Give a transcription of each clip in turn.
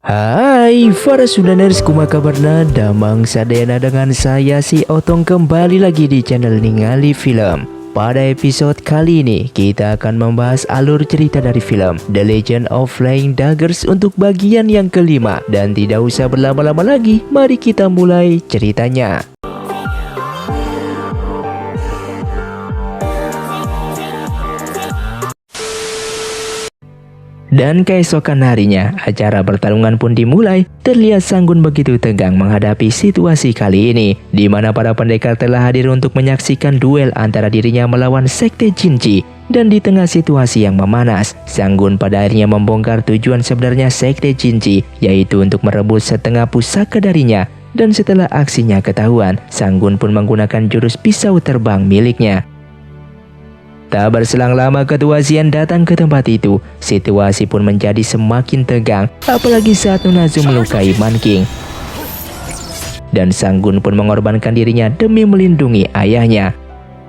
Hai para Sundaners, kumaha kabarna? Damang sadayana dengan saya si Otong kembali lagi di channel Ningali Film. Pada episode kali ini kita akan membahas alur cerita dari film The Legend of Flying Daggers untuk bagian yang kelima. Dan tidak usah berlama-lama lagi, mari kita mulai ceritanya. Dan keesokan harinya, acara pertarungan pun dimulai. Terlihat Sanggun begitu tegang menghadapi situasi kali ini, di mana para pendekar telah hadir untuk menyaksikan duel antara dirinya melawan Sekte Jinchi. Dan di tengah situasi yang memanas, Sanggun pada akhirnya membongkar tujuan sebenarnya Sekte Jinchi, yaitu untuk merebut setengah pusaka darinya. Dan setelah aksinya ketahuan, Sanggun pun menggunakan jurus pisau terbang miliknya. Tak berselang lama Ketua Xian datang ke tempat itu. Situasi pun menjadi semakin tegang, apalagi saat Nona Zhu melukai Man King. Dan Sanggun pun mengorbankan dirinya demi melindungi ayahnya.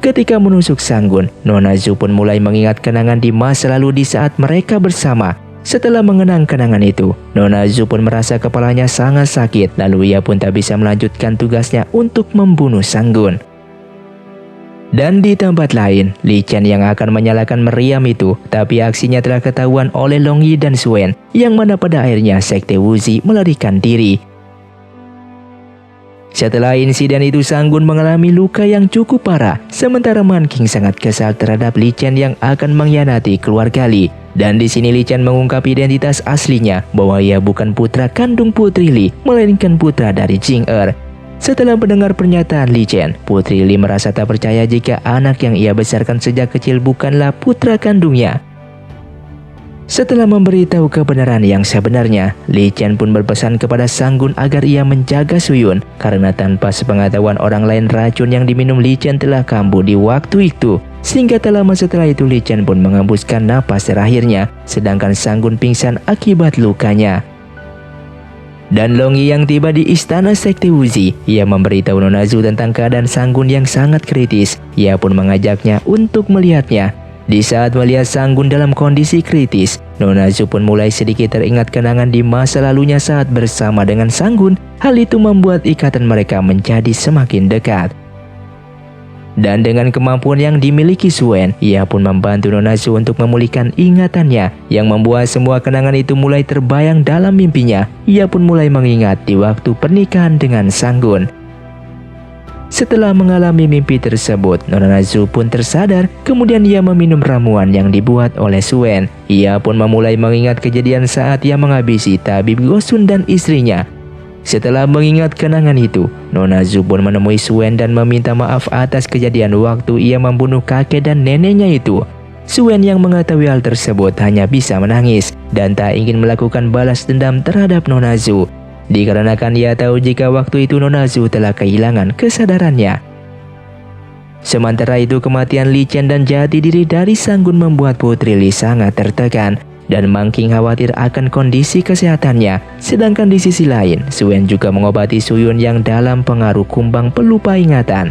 Ketika menusuk Sanggun, Nona Zhu pun mulai mengingat kenangan di masa lalu di saat mereka bersama. Setelah mengenang kenangan itu, Nona Zhu pun merasa kepalanya sangat sakit. Lalu ia pun tak bisa melanjutkan tugasnya untuk membunuh Sanggun. Dan di tempat lain, Li Chen yang akan menyalakan meriam itu, tapi aksinya telah ketahuan oleh Long Yi dan Suen, yang mana pada akhirnya Sekte Wuzi melarikan diri. Setelah insiden itu, Sanggun mengalami luka yang cukup parah, sementara Man King sangat kesal terhadap Li Chen yang akan mengkhianati keluarga Li. Dan di sini Li Chen mengungkap identitas aslinya, bahwa ia bukan putra kandung Putri Li, melainkan putra dari Jing Er. Setelah mendengar pernyataan Li Chen, Putri Li merasa tak percaya jika anak yang ia besarkan sejak kecil bukanlah putra kandungnya. Setelah memberitahu kebenaran yang sebenarnya, Li Chen pun berpesan kepada Sanggun agar ia menjaga Suyun, karena tanpa sepengetahuan orang lain racun yang diminum Li Chen telah kambuh di waktu itu. Sehingga tak lama setelah itu Li Chen pun mengembuskan napas terakhirnya, sedangkan Sanggun pingsan akibat lukanya. Dan Long Yi yang tiba di istana Sekte Wuzi, ia memberitahu Nona Zhu tentang keadaan Sanggun yang sangat kritis. Ia pun mengajaknya untuk melihatnya. Di saat melihat Sanggun dalam kondisi kritis, Nona Zhu pun mulai sedikit teringat kenangan di masa lalunya saat bersama dengan Sanggun. Hal itu membuat ikatan mereka menjadi semakin dekat. Dan dengan kemampuan yang dimiliki Suen, ia pun membantu Nona Zhu untuk memulihkan ingatannya, yang membuat semua kenangan itu mulai terbayang dalam mimpinya. Ia pun mulai mengingat di waktu pernikahan dengan Sanggun. Setelah mengalami mimpi tersebut, Nona Zhu pun tersadar, kemudian ia meminum ramuan yang dibuat oleh Suen. Ia pun memulai mengingat kejadian saat ia menghabisi tabib Gosun dan istrinya. Setelah mengingat kenangan itu, Nona Zhu pun menemui Suen dan meminta maaf atas kejadian waktu ia membunuh kakek dan neneknya itu. Suen yang mengetahui hal tersebut hanya bisa menangis dan tak ingin melakukan balas dendam terhadap Nona Zhu, dikarenakan ia tahu jika waktu itu Nona Zhu telah kehilangan kesadarannya. Sementara itu, kematian Li Chen dan jati diri dari Sanggun membuat Putri Li sangat tertekan. Dan Man King khawatir akan kondisi kesehatannya. Sedangkan di sisi lain, Suen juga mengobati Suyun yang dalam pengaruh kumbang pelupa ingatan.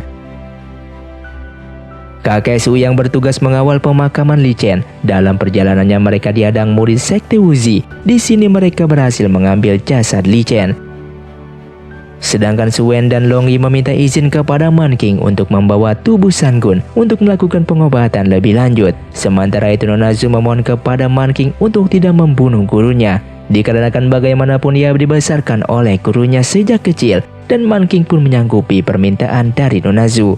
Kakek Su yang bertugas mengawal pemakaman Li Chen. Dalam perjalanannya mereka dihadang murid Sekte Wuzi. Di sini mereka berhasil mengambil jasad Li Chen. Sedangkan Suen dan Long Yi meminta izin kepada Man King untuk membawa tubuh Sanggun untuk melakukan pengobatan lebih lanjut. Sementara itu Nona Zhu memohon kepada Man King untuk tidak membunuh gurunya, dikarenakan bagaimanapun ia dibesarkan oleh gurunya sejak kecil, dan Man King pun menyanggupi permintaan dari Nona Zhu.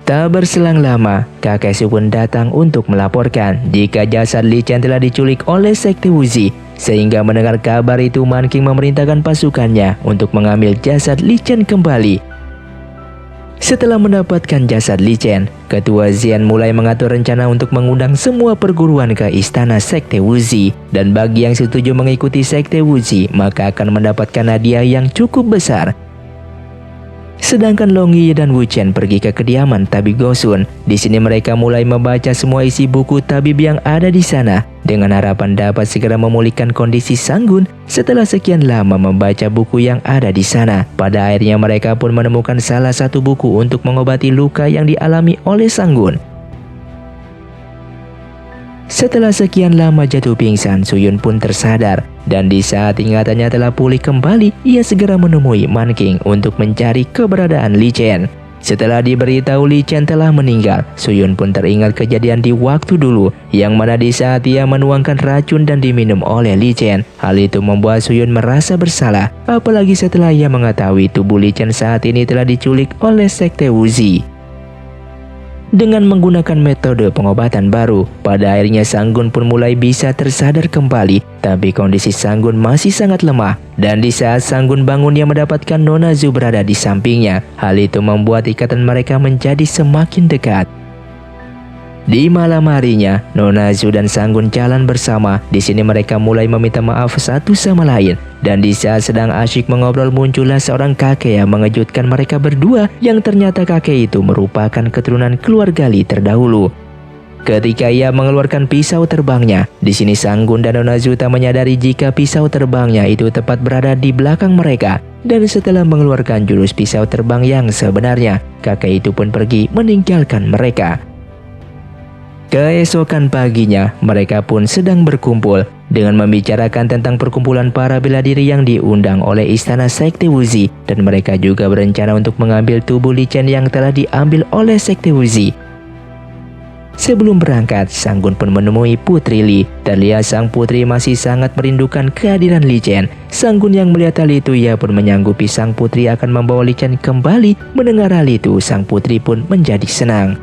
Tak berselang lama, kakek Su pun datang untuk melaporkan jika jasad Li Chen telah diculik oleh Sekte Wuzi. Sehingga mendengar kabar itu, Man King memerintahkan pasukannya untuk mengambil jasad Li Chen kembali. Setelah mendapatkan jasad Li Chen, Ketua Xian mulai mengatur rencana untuk mengundang semua perguruan ke istana Sekte Wuzi. Dan bagi yang setuju mengikuti Sekte Wuzi, maka akan mendapatkan hadiah yang cukup besar. Sedangkan Long Yi dan Wu Chen pergi ke kediaman tabib Gosun. Di sini mereka mulai membaca semua isi buku tabib yang ada di sana, dengan harapan dapat segera memulihkan kondisi Sanggun. Setelah sekian lama membaca buku yang ada di sana, pada akhirnya mereka pun menemukan salah satu buku untuk mengobati luka yang dialami oleh Sanggun. Setelah sekian lama jatuh pingsan, Suyun pun tersadar. Dan di saat ingatannya telah pulih kembali, ia segera menemui Man King untuk mencari keberadaan Li Chen. Setelah diberitahu Li Chen telah meninggal, Suyun pun teringat kejadian di waktu dulu, yang mana di saat ia menuangkan racun dan diminum oleh Li Chen. Hal itu membuat Suyun merasa bersalah, apalagi setelah ia mengetahui tubuh Li Chen saat ini telah diculik oleh Sekte Wuzi. Dengan menggunakan metode pengobatan baru, pada akhirnya Sang-gun pun mulai bisa tersadar kembali. Tapi kondisi Sang-gun masih sangat lemah. Dan di saat Sang-gun bangun, ia mendapatkan Nona Zu berada di sampingnya. Hal itu membuat ikatan mereka menjadi semakin dekat. Di malam harinya, Nona Zu dan Sang-gun jalan bersama. Di sini mereka mulai meminta maaf satu sama lain. Dan di saat sedang asyik mengobrol, muncullah seorang kakek yang mengejutkan mereka berdua, yang ternyata kakek itu merupakan keturunan keluarga Li terdahulu. Ketika ia mengeluarkan pisau terbangnya, di sini Sang-gun dan Nona Zu tak menyadari jika pisau terbangnya itu tepat berada di belakang mereka. Dan setelah mengeluarkan jurus pisau terbang yang sebenarnya, kakek itu pun pergi meninggalkan mereka. Keesokan paginya, mereka pun sedang berkumpul dengan membicarakan tentang perkumpulan para bela diri yang diundang oleh Istana Sekte Wuzi, dan mereka juga berencana untuk mengambil tubuh Li Chen yang telah diambil oleh Sekte Wuzi. Sebelum berangkat, Sang-gun pun menemui Putri Li. Terlihat sang putri masih sangat merindukan kehadiran Li Chen. Sang-gun yang melihat hal itu, ia pun menyanggupi sang putri akan membawa Li Chen kembali. Mendengar hal itu, sang putri pun menjadi senang.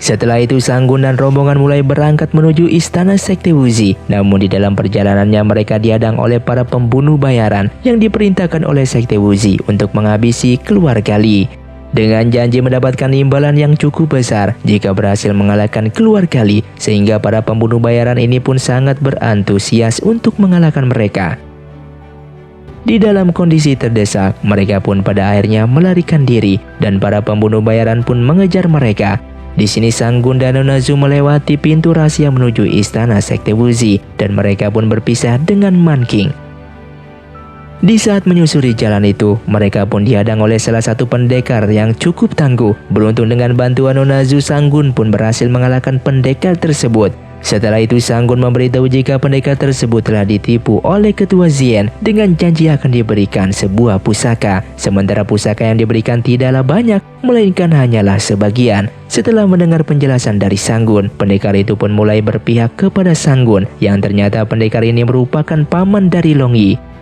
Setelah itu Sang-gun dan rombongan mulai berangkat menuju Istana Sekte Wuzi. Namun di dalam perjalanannya mereka dihadang oleh para pembunuh bayaran yang diperintahkan oleh Sekte Wuzi untuk menghabisi keluarga Li. Dengan janji mendapatkan imbalan yang cukup besar jika berhasil mengalahkan keluarga Li, sehingga para pembunuh bayaran ini pun sangat berantusias untuk mengalahkan mereka. Di dalam kondisi terdesak, mereka pun pada akhirnya melarikan diri dan para pembunuh bayaran pun mengejar mereka. Di sini Sang-gun dan Nona Zu melewati pintu rahasia menuju Istana Sekte Wuzi dan mereka pun berpisah dengan Man King. Di saat menyusuri jalan itu, mereka pun dihadang oleh salah satu pendekar yang cukup tangguh. Beruntung dengan bantuan Nona Zu, Sang-gun pun berhasil mengalahkan pendekar tersebut. Setelah itu Sang-gun memberitahu jika pendekar tersebut telah ditipu oleh Ketua Zien dengan janji akan diberikan sebuah pusaka. Sementara pusaka yang diberikan tidaklah banyak, melainkan hanyalah sebagian. Setelah mendengar penjelasan dari Sang-gun, pendekar itu pun mulai berpihak kepada Sang-gun, yang ternyata pendekar ini merupakan paman dari Long Yi.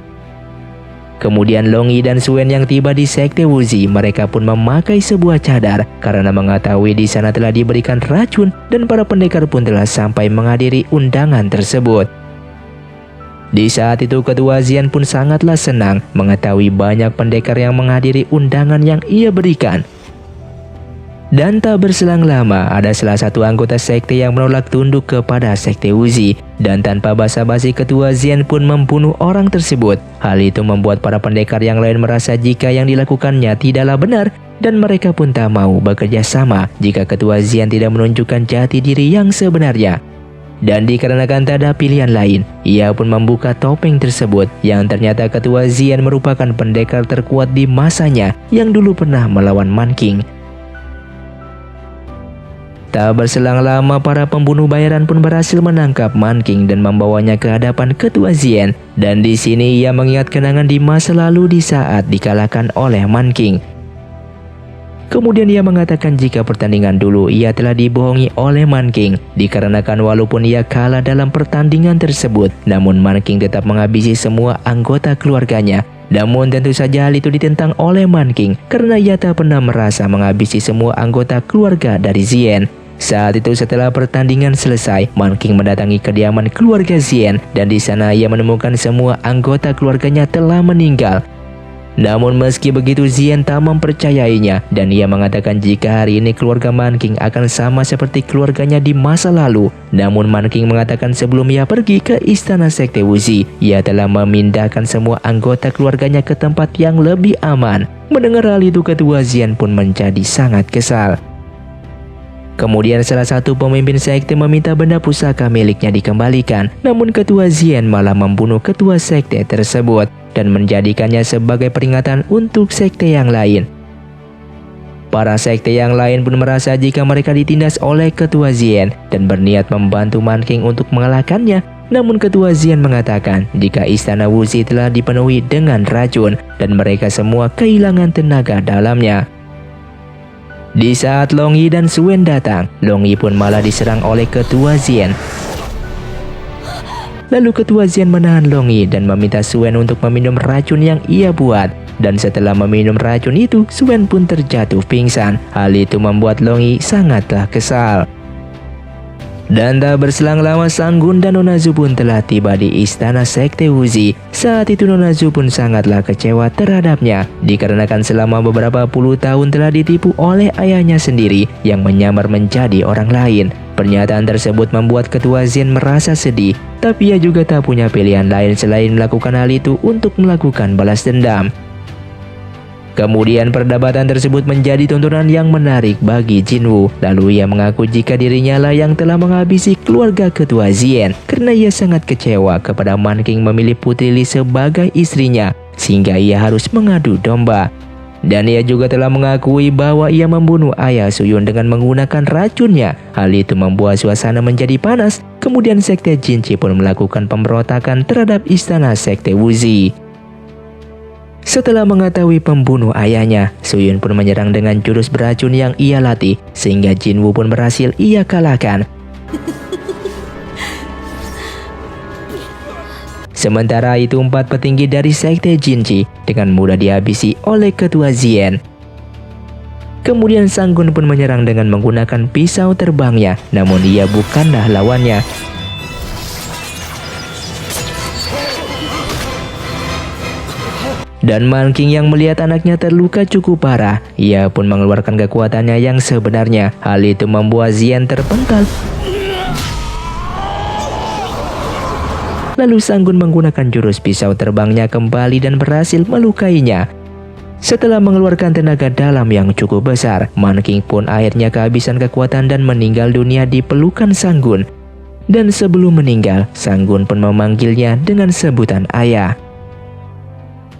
Kemudian Long Yi dan Suen yang tiba di Sekte Wuzi, mereka pun memakai sebuah cadar karena mengetahui di sana telah diberikan racun, dan para pendekar pun telah sampai menghadiri undangan tersebut. Di saat itu Ketua Zien pun sangatlah senang mengetahui banyak pendekar yang menghadiri undangan yang ia berikan. Dan tak berselang lama, ada salah satu anggota sekte yang menolak tunduk kepada Sekte Wuzi. Dan tanpa basa-basi Ketua Zien pun membunuh orang tersebut. Hal itu membuat para pendekar yang lain merasa jika yang dilakukannya tidaklah benar. Dan mereka pun tak mau bekerja sama jika Ketua Zien tidak menunjukkan jati diri yang sebenarnya. Dan dikarenakan tak ada pilihan lain, ia pun membuka topeng tersebut, yang ternyata Ketua Zien merupakan pendekar terkuat di masanya yang dulu pernah melawan Man King. Tak berselang lama, para pembunuh bayaran pun berhasil menangkap Man King dan membawanya ke hadapan Ketua Zien. Dan di sini ia mengingat kenangan di masa lalu di saat dikalahkan oleh Man King. Kemudian ia mengatakan jika pertandingan dulu ia telah dibohongi oleh Man King, dikarenakan walaupun ia kalah dalam pertandingan tersebut, namun Man King tetap menghabisi semua anggota keluarganya. Namun tentu saja hal itu ditentang oleh Man King karena ia tak pernah merasa menghabisi semua anggota keluarga dari Zien. Saat itu setelah pertandingan selesai, Man King mendatangi kediaman keluarga Zien dan di sana ia menemukan semua anggota keluarganya telah meninggal. Namun meski begitu Zien tak mempercayainya dan ia mengatakan jika hari ini keluarga Man King akan sama seperti keluarganya di masa lalu. Namun Man King mengatakan sebelum ia pergi ke Istana Sekte Wuzi, ia telah memindahkan semua anggota keluarganya ke tempat yang lebih aman. Mendengar hal itu Ketua Zien pun menjadi sangat kesal. Kemudian salah satu pemimpin sekte meminta benda pusaka miliknya dikembalikan, namun Ketua Zien malah membunuh ketua sekte tersebut dan menjadikannya sebagai peringatan untuk sekte yang lain. Para sekte yang lain pun merasa jika mereka ditindas oleh Ketua Zien dan berniat membantu Man King untuk mengalahkannya. Namun Ketua Zien mengatakan jika istana Wuxi telah dipenuhi dengan racun dan mereka semua kehilangan tenaga dalamnya. Di saat Long Yi dan Suen datang, Long Yi pun malah diserang oleh Ketua Zien. Lalu Ketua Zien menahan Long Yi dan meminta Suen untuk meminum racun yang ia buat. Dan setelah meminum racun itu, Suen pun terjatuh pingsan. Hal itu membuat Long Yi sangatlah kesal. Dan tak berselang lama Sang-gun dan Nona Zu pun telah tiba di istana sekte Wuxi. Saat itu Nona Zu pun sangatlah kecewa terhadapnya dikarenakan selama beberapa puluh tahun telah ditipu oleh ayahnya sendiri yang menyamar menjadi orang lain. Pernyataan tersebut membuat Ketua Zien merasa sedih, tapi ia juga tak punya pilihan lain selain melakukan hal itu untuk melakukan balas dendam. Kemudian perdebatan tersebut menjadi tontonan yang menarik bagi Jinwoo. Lalu ia mengaku jika dirinya lah yang telah menghabisi keluarga Ketua Zien karena ia sangat kecewa kepada Man King memilih Putri Lee sebagai istrinya sehingga ia harus mengadu domba. Dan ia juga telah mengakui bahwa ia membunuh ayah Suyun dengan menggunakan racunnya. Hal itu membuat suasana menjadi panas. Kemudian sekte Jinchi pun melakukan pemberontakan terhadap istana sekte Wuxi. Setelah mengetahui pembunuh ayahnya, Suyun pun menyerang dengan jurus beracun yang ia latih, sehingga Jinwoo pun berhasil ia kalahkan. Sementara itu 4 petinggi dari sekte Jinchi dengan mudah dihabisi oleh Ketua Zien. Kemudian Sang-gun pun menyerang dengan menggunakan pisau terbangnya, namun ia bukanlah lawannya. Dan Man King yang melihat anaknya terluka cukup parah, ia pun mengeluarkan kekuatannya yang sebenarnya. Hal itu membuat Zien terpental. Lalu Sang-gun menggunakan jurus pisau terbangnya kembali dan berhasil melukainya. Setelah mengeluarkan tenaga dalam yang cukup besar, Man King pun akhirnya kehabisan kekuatan dan meninggal dunia di pelukan Sang-gun. Dan sebelum meninggal, Sang-gun pun memanggilnya dengan sebutan ayah.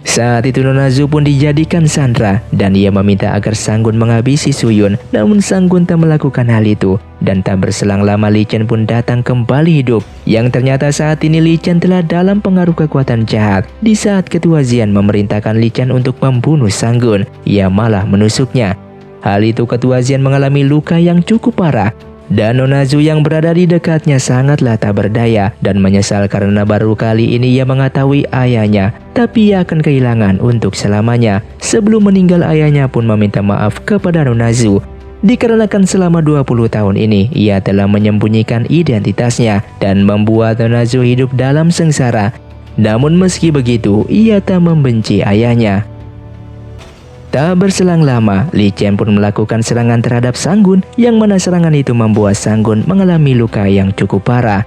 Saat itu Nona Zu pun dijadikan sandera dan ia meminta agar Sang-gun menghabisi Suyun, namun Sang-gun tak melakukan hal itu. Dan tak berselang lama Li Chen pun datang kembali hidup, yang ternyata saat ini Li Chen telah dalam pengaruh kekuatan jahat. Di saat Ketua Zien memerintahkan Li Chen untuk membunuh Sang-gun, ia malah menusuknya. Hal itu Ketua Zien mengalami luka yang cukup parah. Dan Nona Zu yang berada di dekatnya sangatlah tak berdaya dan menyesal karena baru kali ini ia mengetahui ayahnya, tapi ia akan kehilangan untuk selamanya. Sebelum meninggal ayahnya pun meminta maaf kepada Nona Zu, dikarenakan selama 20 tahun ini ia telah menyembunyikan identitasnya dan membuat Nona Zu hidup dalam sengsara. Namun meski begitu, ia tak membenci ayahnya. Tak berselang lama, Li Chen pun melakukan serangan terhadap Sang-gun, yang mana serangan itu membuat Sang-gun mengalami luka yang cukup parah.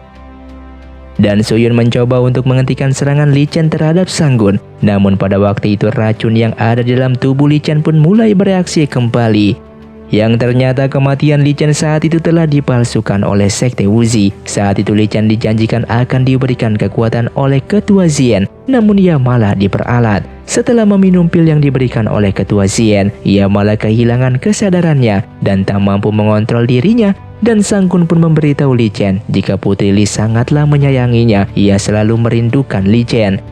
Dan Suyun mencoba untuk menghentikan serangan Li Chen terhadap Sang-gun, namun pada waktu itu racun yang ada di dalam tubuh Li Chen pun mulai bereaksi kembali. Yang ternyata kematian Li Chen saat itu telah dipalsukan oleh sekte Wuxi. Saat itu Li Chen dijanjikan akan diberikan kekuatan oleh Ketua Zien, namun ia malah diperalat. Setelah meminum pil yang diberikan oleh Ketua Zien, ia malah kehilangan kesadarannya dan tak mampu mengontrol dirinya. Dan Sang-gun pun memberitahu Li Chen jika Putri Lee sangatlah menyayanginya, ia selalu merindukan Li Chen.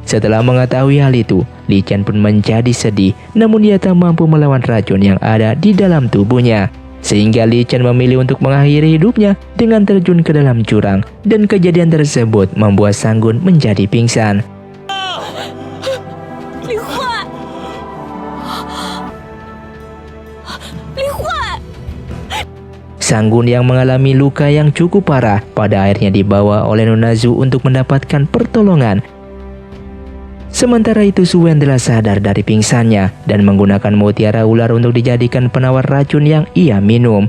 Setelah mengetahui hal itu, Li Chen pun menjadi sedih, namun ia tak mampu melawan racun yang ada di dalam tubuhnya. Sehingga Li Chen memilih untuk mengakhiri hidupnya dengan terjun ke dalam jurang, dan kejadian tersebut membuat Sang-gun menjadi pingsan. Sang-gun yang mengalami luka yang cukup parah pada akhirnya dibawa oleh Nona Zu untuk mendapatkan pertolongan. Sementara itu Suen telah sadar dari pingsannya dan menggunakan mutiara ular untuk dijadikan penawar racun yang ia minum.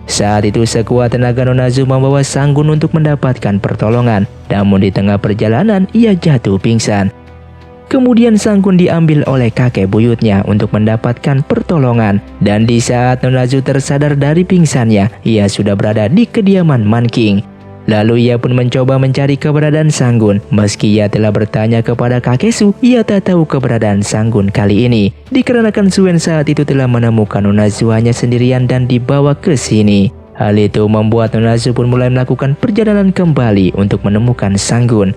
Saat itu sekuat tenaga Nona Zu membawa Sang-gun untuk mendapatkan pertolongan, namun di tengah perjalanan ia jatuh pingsan. Kemudian Sang-gun diambil oleh kakek buyutnya untuk mendapatkan pertolongan, dan di saat Nona Zu tersadar dari pingsannya, ia sudah berada di kediaman Man King. Lalu ia pun mencoba mencari keberadaan Sanggun. Meski ia telah bertanya kepada Kakesu, ia tak tahu keberadaan Sanggun kali ini. Dikarenakan Suen saat itu telah menemukan Nonazu hanya sendirian dan dibawa ke sini. Hal itu membuat Nonazu pun mulai melakukan perjalanan kembali untuk menemukan Sanggun.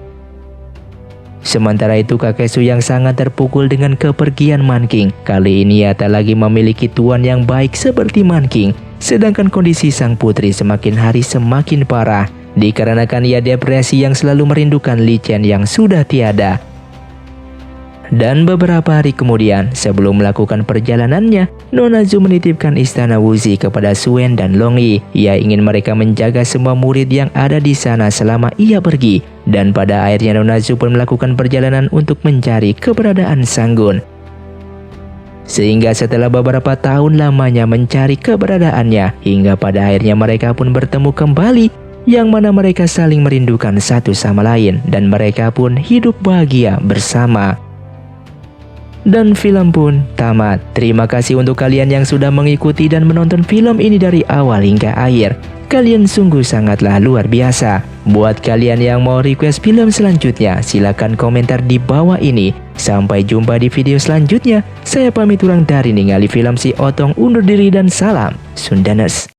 Sementara itu Kakesu yang sangat terpukul dengan kepergian Manking. Kali ini ia tak lagi memiliki tuan yang baik seperti Manking. Sedangkan kondisi sang putri semakin hari semakin parah. Dikarenakan ia depresi yang selalu merindukan Li Chen yang sudah tiada. Dan beberapa hari kemudian, sebelum melakukan perjalanannya, Nonazu menitipkan istana Wuzi kepada Suen dan Long Yi. Ia ingin mereka menjaga semua murid yang ada di sana selama ia pergi. Dan pada akhirnya Nonazu pun melakukan perjalanan untuk mencari keberadaan Sanggun. Sehingga setelah beberapa tahun lamanya mencari keberadaannya, hingga pada akhirnya mereka pun bertemu kembali, yang mana mereka saling merindukan satu sama lain, dan mereka pun hidup bahagia bersama. Dan film pun tamat. Terima kasih untuk kalian yang sudah mengikuti dan menonton film ini dari awal hingga akhir. Kalian sungguh sangatlah luar biasa. Buat kalian yang mau request film selanjutnya, silakan komentar di bawah ini. Sampai jumpa di video selanjutnya. Saya pamit urang dari ningali film si Otong, undur diri dan salam Sundaners.